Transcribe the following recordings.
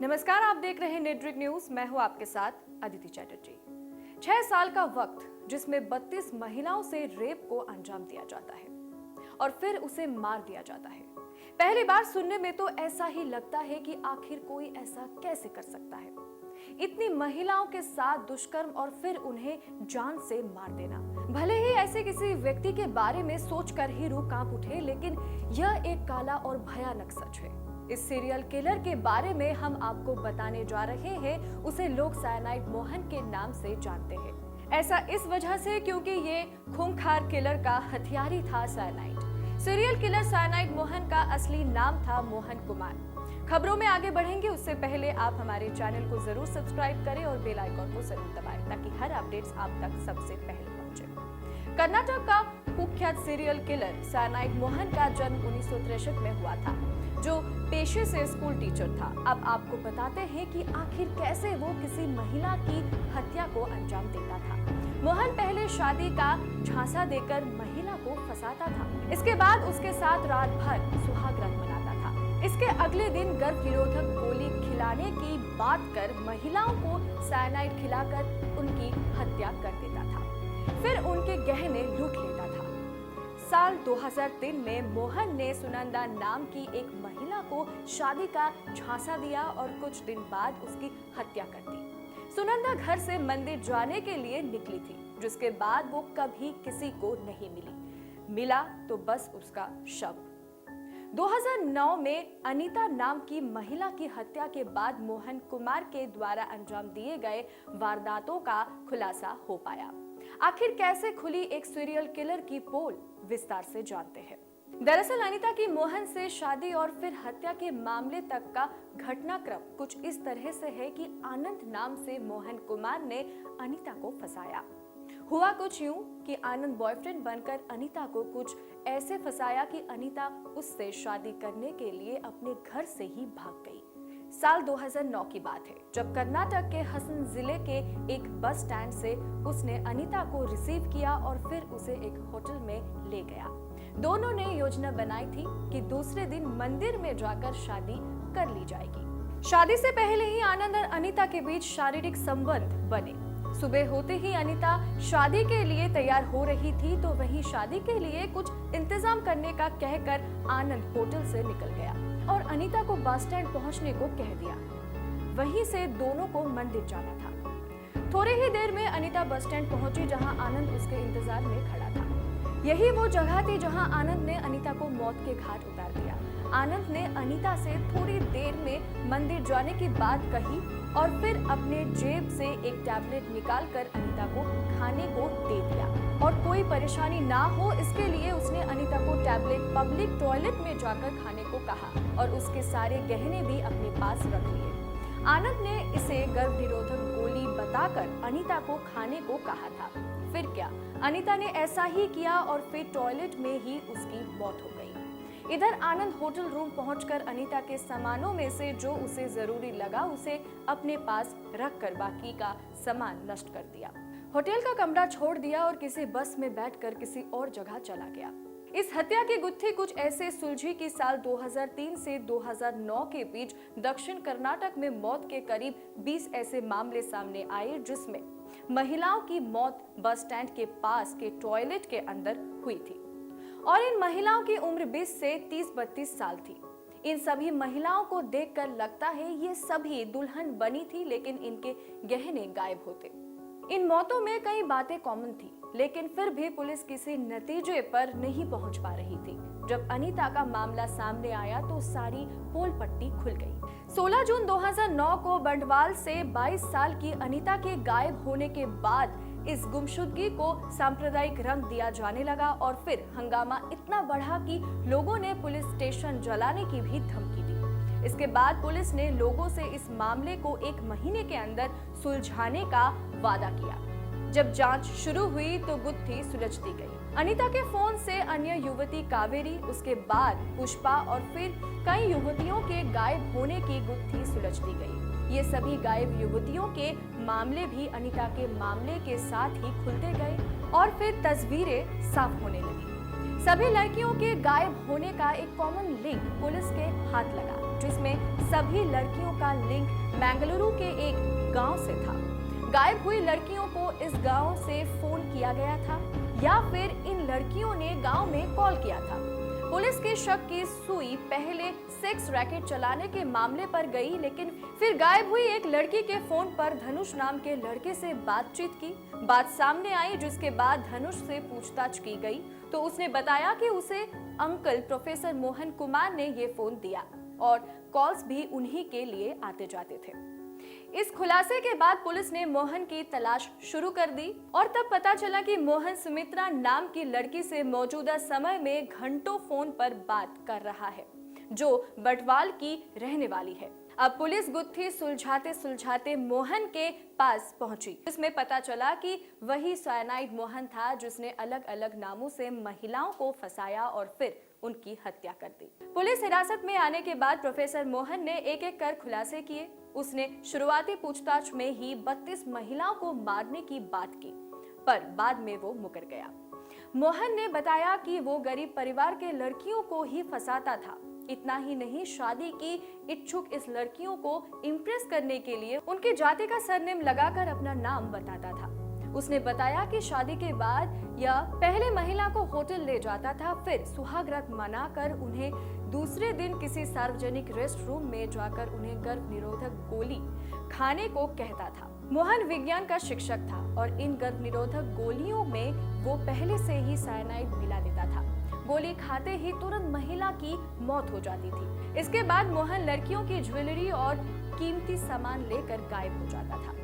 नमस्कार, आप देख रहे हैं नेट्रिक न्यूज। मैं हूं आपके साथ अदिति चैटर्जी। 6 साल का वक्त जिसमें 32 महिलाओं से रेप को अंजाम दिया जाता है और फिर उसे मार दिया जाता है। पहली बार सुनने में तो ऐसा ही लगता है कि आखिर कोई ऐसा कैसे कर सकता है। इतनी महिलाओं के साथ दुष्कर्म और फिर उन्हें जान से मार देना। भले ही ऐसे किसी व्यक्ति के बारे में सोचकर ही रूह कांप उठे, लेकिन यह एक काला और भयानक सच है। इस सीरियल किलर के बारे में हम आपको बताने जा रहे हैं। उसे लोग साइनाइड मोहन के नाम से जानते हैं। ऐसा इस वजह से क्योंकि ये खूंखार किलर का हथियारी था cyanide. Serial killer cyanide Mohan का असली नाम था मोहन कुमार। खबरों में आगे बढ़ेंगे उससे पहले आप हमारे चैनल को जरूर सब्सक्राइब करें और बेल आइकॉन को जरूर दबाएं ताकि हर अपडेट्स आप तक सबसे पहले पहुंचे। कर्नाटक का कुख्यात सीरियल किलर साइनाइड मोहन का जन्म 1963 में हुआ था, जो पेशे से स्कूल टीचर था। अब आपको बताते हैं कि आखिर कैसे वो किसी महिला की हत्या को अंजाम देता था। मोहन पहले शादी का झांसा देकर महिला को फंसाता था। इसके बाद उसके साथ रात भर सुहाग रात मनाता था। इसके अगले दिन गर्भ निरोधक गोली खिलाने की बात कर महिलाओं को साइनाइड खिलाकर उनकी हत्या कर देता था, फिर उनके गहने लूट लेता था। साल 2003 में मोहन ने सुनंदा नाम की एक महिला को शादी का झांसा दिया और कुछ दिन बाद उसकी हत्या कर दी। सुनंदा घर से मंदिर जाने के लिए निकली थी, जिसके बाद वो कभी किसी को नहीं मिला तो बस उसका शव। 2009 में अनीता नाम की महिला की हत्या के बाद मोहन कुमार के द्वारा अंजाम दिए गए वारदातों का खुलासा हो पाया। आखिर कैसे खुली एक सीरियल किलर की पोल, विस्तार से जानते हैं। दरअसल अनीता की मोहन से शादी और फिर हत्या के मामले तक का घटनाक्रम कुछ इस तरह से है कि आनंद नाम से मोहन कुमार ने अनीता को फंसाया। हुआ कुछ यूं कि आनंद बॉयफ्रेंड बनकर अनीता को कुछ ऐसे फंसाया कि अनीता उससे शादी करने के लिए अपने घर से ही भाग गई। साल 2009 की बात है, जब कर्नाटक के हसन जिले के एक बस स्टैंड से उसने अनीता को रिसीव किया और फिर उसे एक होटल में ले गया। दोनों ने योजना बनाई थी कि दूसरे दिन मंदिर में जाकर शादी कर ली जाएगी। शादी से पहले ही आनंद और अनीता के बीच शारीरिक संबंध बने। सुबह होते ही अनीता शादी के लिए तैयार हो रही थी, तो वहीं शादी के लिए कुछ इंतजाम करने का कहकर आनंद होटल से निकल गया और अनीता को बस स्टैंड पहुंचने को कह दिया। वहीं से दोनों को मंदिर जाना था। थोड़ी ही देर में अनीता बस स्टैंड पहुंची, जहां आनंद उसके इंतजार में खड़ा था। यही वो जगह थी जहां आनंद ने अनीता को मौत के घाट उतार दिया। आनंद ने अनीता से थोड़ी देर में मंदिर जाने की बात कही और फिर अपने जेब से एक टैबलेट निकालकर अनीता को खाने को दे दिया और कोई परेशानी ना हो इसके लिए उसने अनीता को टैबलेट पब्लिक टॉयलेट में जाकर खाने को कहा और उसके सारे गहने भी अपने पास रख लिए। आनंद ने इसे गर्भ निरोधक गोली बताकर अनीता को खाने को कहा था। फिर क्या, अनीता ने ऐसा ही किया और फिर टॉयलेट में ही उसकी मौत हो गई। इधर आनंद होटल रूम पहुंचकर अनीता के सामानों में से जो उसे जरूरी लगा उसे अपने पास रखकर बाकी का सामान नष्ट कर दिया। होटल का कमरा छोड़ दिया और किसी बस में बैठकर किसी और जगह चला गया। इस हत्या की गुत्थी कुछ ऐसे सुलझी कि साल 2003 से 2009 के बीच दक्षिण कर्नाटक में मौत के करीब 20 ऐसे मामले सामने आए, जिसमें महिलाओं की मौत बस स्टैंड के पास के टॉयलेट के अंदर हुई थी और इन महिलाओं की उम्र 20 से 30-32 साल थी। इन सभी महिलाओं को देखकर लगता है ये सभी दुल्हन बनी थी, लेकिन इनके गहने गायब होते। इन मौतों में कई बातें कॉमन थी, लेकिन फिर भी पुलिस किसी नतीजे पर नहीं पहुंच पा रही थी। जब अनीता का मामला सामने आया तो सारी पोल पट्टी खुल गई। 16 जून 2009 को बंडवाल से 22 साल की अनीता के गायब होने के बाद इस गुमशुदगी को सांप्रदायिक रंग दिया जाने लगा और फिर हंगामा इतना बढ़ा कि लोगों ने पुलिस स्टेशन जलाने की भी धमकी दी। इसके बाद पुलिस ने लोगों से इस मामले को 1 महीने के अंदर सुलझाने का वादा किया। जब जांच शुरू हुई तो गुत्थी सुलझती गई। अनीता के फोन से अन्य युवती कावेरी, उसके बाद पुष्पा और फिर कई युवतियों के गायब होने की गुत्थी सुलझती गई। ये सभी गायब युवतियों के मामले भी अनीता के मामले के साथ ही खुलते गए और फिर तस्वीरें साफ होने लगी। सभी लड़कियों के गायब होने का एक कॉमन लिंक पुलिस के हाथ लगा, जिसमें सभी लड़कियों का लिंक बेंगलुरु के एक गांव से था। गायब हुई लड़कियों को इस गांव से फोन किया गया था या फिर इन लड़कियों ने गांव में कॉल किया था। पुलिस के शक की सुई पहले सेक्स रैकेट चलाने के मामले पर गई, लेकिन फिर गायब हुई एक लड़की के फोन पर धनुष नाम के लड़के से बातचीत की। बात सामने आई, जिसके बाद धनुष से पूछताछ की गई तो उसने बताया कि उसे अंकल प्रोफेसर मोहन कुमार ने ये फोन दिया और कॉल्स भी उन्हीं के लिए आते जाते थे। इस खुलासे के बाद पुलिस ने मोहन की तलाश शुरू कर दी और तब पता चला कि मोहन सुमित्रा नाम की लड़की से मौजूदा समय में घंटों फोन पर बात कर रहा है, जो बटवाल की रहने वाली है। अब पुलिस गुत्थी सुलझाते सुलझाते मोहन के पास पहुंची। इसमें पता चला कि वही साइनाइड मोहन था जिसने अलग अलग नामों से महिलाओं को फंसाया और फिर उनकी हत्या कर दी। पुलिस हिरासत में आने के बाद प्रोफेसर मोहन ने एक एक कर खुलासे किए। उसने शुरुआती पूछताछ में ही 32 महिलाओं को मारने की बात की, पर बाद में वो मुकर गया। मोहन ने बताया कि वो गरीब परिवार के लड़कियों को ही फंसाता था। इतना ही नहीं, शादी की इच्छुक इस लड़कियों को इम्प्रेस करने के लिए उनकी जाति का सरनेम लगाकर अपना नाम बताता था। उसने बताया कि शादी के बाद या पहले महिला को होटल ले जाता था, फिर सुहागरात मनाकर उन्हें दूसरे दिन किसी सार्वजनिक रेस्ट रूम में जाकर उन्हें गर्भ निरोधक गोली खाने को कहता था। मोहन विज्ञान का शिक्षक था और इन गर्भ निरोधक गोलियों में वो पहले से ही साइनाइड मिला देता था। गोली खाते ही तुरंत महिला की मौत हो जाती थी। इसके बाद मोहन लड़कियों की ज्वेलरी और कीमती सामान लेकर गायब हो जाता था।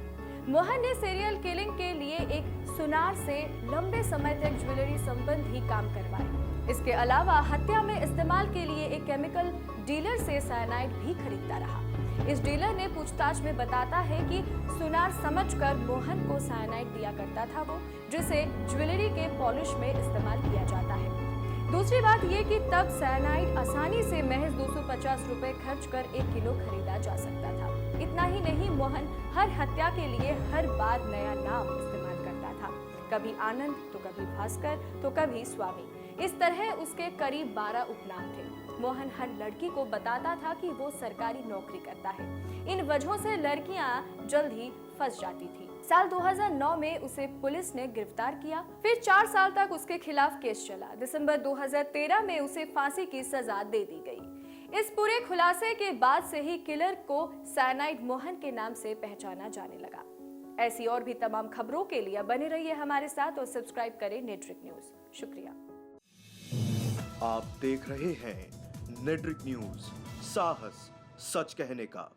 मोहन ने सीरियल किलिंग के लिए एक सुनार से लंबे समय तक ज्वेलरी संबंधी काम करवाए। इसके अलावा हत्या में इस्तेमाल के लिए एक केमिकल डीलर से साइनाइड भी खरीदता रहा। इस डीलर ने पूछताछ में बताता है कि सुनार समझकर मोहन को साइनाइड दिया करता था वो, जिसे ज्वेलरी के पॉलिश में इस्तेमाल किया जाता है। दूसरी बात ये कि तब साइनाइड आसानी से महज 250 रुपए खर्च कर 1 किलो खरीदा जा सकता था। इतना ही नहीं, मोहन हर हत्या के लिए हर बार नया नाम इस्तेमाल करता था। कभी आनंद, तो कभी भास्कर, तो कभी स्वामी। इस तरह उसके करीब 12 उपनाम थे। मोहन हर लड़की को बताता था कि वो सरकारी नौकरी करता है। इन वजहों से लड़कियां जल्द ही फंस जाती थी। साल 2009 में उसे पुलिस ने गिरफ्तार किया, फिर 4 साल तक उसके खिलाफ केस चला। दिसंबर 2013 में उसे फांसी की सजा दे दी गई। इस पूरे खुलासे के बाद से ही किलर को साइनाइड मोहन के नाम से पहचाना जाने लगा। ऐसी और भी तमाम खबरों के लिए बने रहिए हमारे साथ और सब्सक्राइब करें नेट्रिक न्यूज। शुक्रिया। आप देख रहे हैं नेट्रिक न्यूज, साहस सच कहने का।